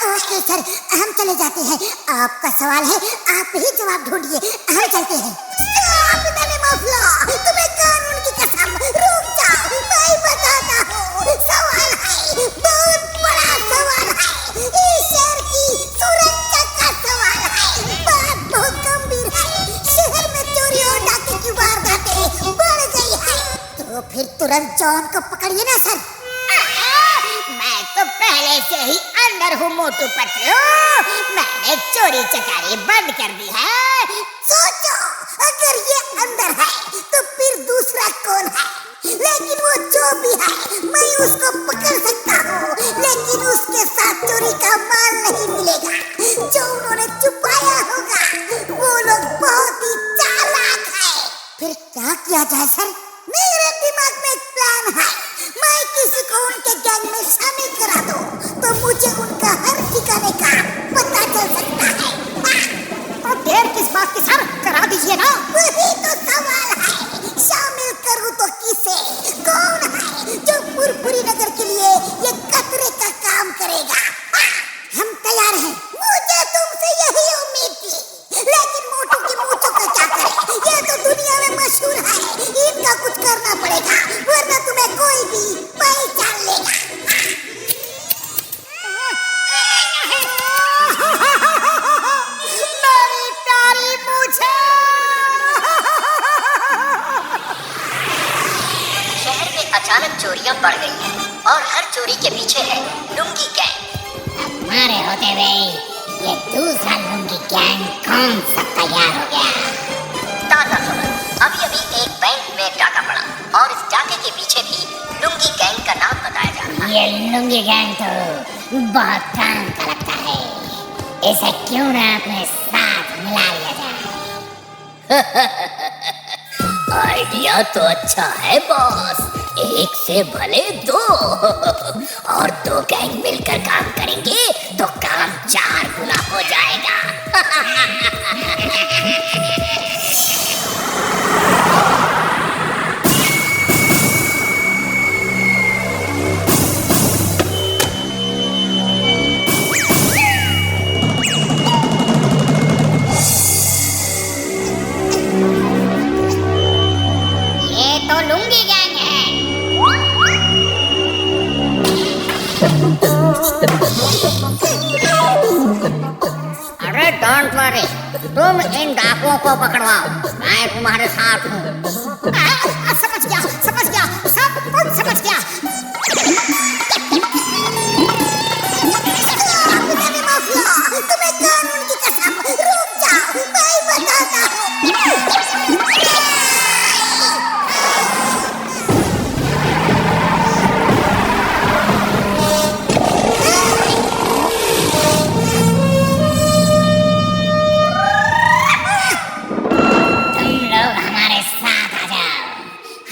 Okay sir, हम चले जाते हैं। आपका सवाल है, आप ही जवाब ढूंढिए, हम चलते हैं। तुम्हें कानून की कसम, रुक जाओ, मैं बताता हूँ। सवाल है, बहुत बड़ा सवाल है, इस शहर की सुरक्षा का सवाल है। बात बहुत गंभीर है, शहर में चोरी और डाके की वारदातें बढ़ गई है। तो फिर तुरंत जॉन को पकड़िए ना सर। मैं तो पहले से ही अंदर हूँ मोटू पतलू, मैंने चोरी चकारी बंद कर दी है। सोचो, अगर ये अंदर है तो फिर दूसरा कौन है? लेकिन वो जो भी है, मैं उसको पकड़ सकता हूँ, लेकिन उसके साथ चोरी का माल नहीं मिलेगा जो उन्होंने छुपाया होगा। वो लोग बहुत ही चालाक है। फिर क्या किया जाए सर? मेरे दिमाग में एक प्लान है। मैं किसी को उनके गैंग में शामिल करा दूं तो मुझे उनका हर ठिकाने का पता चल सकता है। तो देर किस बात की सर, करा दीजिए ना। वही तो सवाल है, शामिल करूं तो किसे? कौन है जो पुरपुरी नगर के लिए ये खतरे का काम करेगा? हम तैयार हैं। मुझे तुमसे यही उम्मीद थी, लेकिन मोटू की मूंछों का क्या करें? ये तो दुनिया में मशहूर है, इनका कुछ करना पड़ेगा, वरना तुम्हें कोई भी पहचान लेगा। मेरी प्यारी मूंछें। शहर में अचानक चोरियां बढ़ गई हैं और हर चोरी के पीछे है लुंगी गैंग। हमारे होते हुए ये दूसरा लुंगी गैंग कौन सा तैयार हो गया? ताज़ा खबर, अभी अभी एक बैंक में डाका पड़ा और इस डाके के पीछे भी लुंगी गैंग का नाम बताया जा रहा है। ये लुंगी गैंग तो बहुत काम का लगता है, इसे क्यों ना अपने साथ मिला लिया जाए। आइडिया तो अच्छा है बॉस, एक से भले दो। और दो गैंग मिलकर काम करेंगे तो काम 4 गुना हो जाएगा। ये तो लुंगी गैंग है। अरे डोंट वरी, तुम इन डाकुओं को पकड़वाओ, मैं तुम्हारे साथ हूँ। समझ गया, सब कुछ समझ गया। तुम्हें कानून की कसम, रुक जाओ, मैं बताता हूँ। तुम लोग हमारे साथ आ जाओ,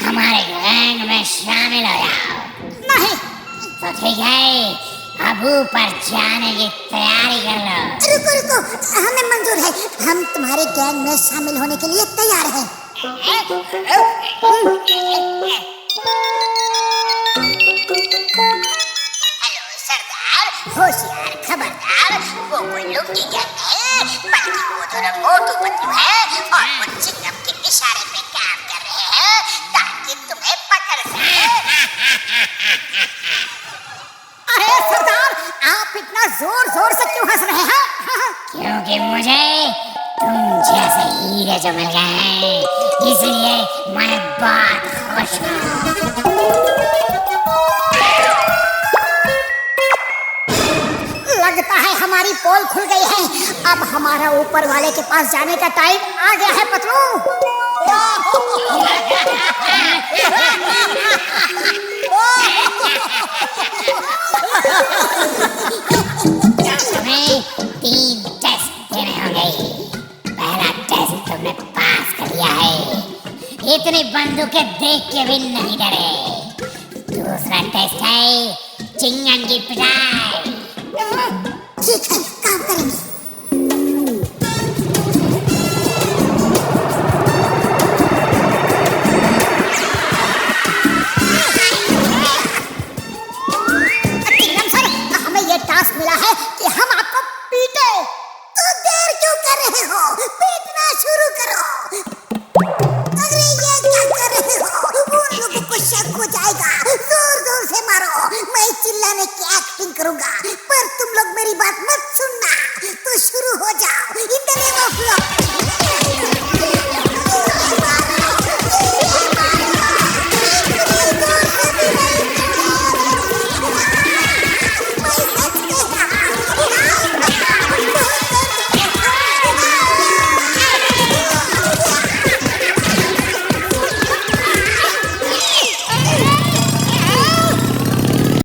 हमारे गैंग में शामिल हो जाओ। नहीं तो ठीक है, अब ऊपर जाने की तैयारी कर लो। रुको, हमें मंजूर है, हम तुम्हारे गैंग में शामिल होने के लिए तैयार हैं। हेलो सरदार, होशियार खबरदार, वो कोई लुंगी गैंग नहीं, बल्कि वो दोनों मोटू पतलू है और वो चिंगम के इशारे पे काम कर रहे हैं ताकि तुम्हें पकड़ सके। अरे सरदार, आप इतना जोर जोर से क्यों हंस रहे हैं? क्योंकि मुझे तुम जैसे हीरे जो मिल गए हैं, इसलिए मैं बहुत खुश हूँ। लगता है हमारी पोल खुल गई है, अब हमारा ऊपर वाले के पास जाने का टाइम आ गया है पतलू। तुम्हें 3 टेस्ट देने होंगे। पहला टेस्ट तुमने पास कर लिया है, इतनी बंदूकें देख के भी नहीं डरे। दूसरा टेस्ट है चिंगम की पिटाई। ठीक है, काम करेंगे। चिंगम सर, हमें ये टास्क मिला है कि हम करूंगा।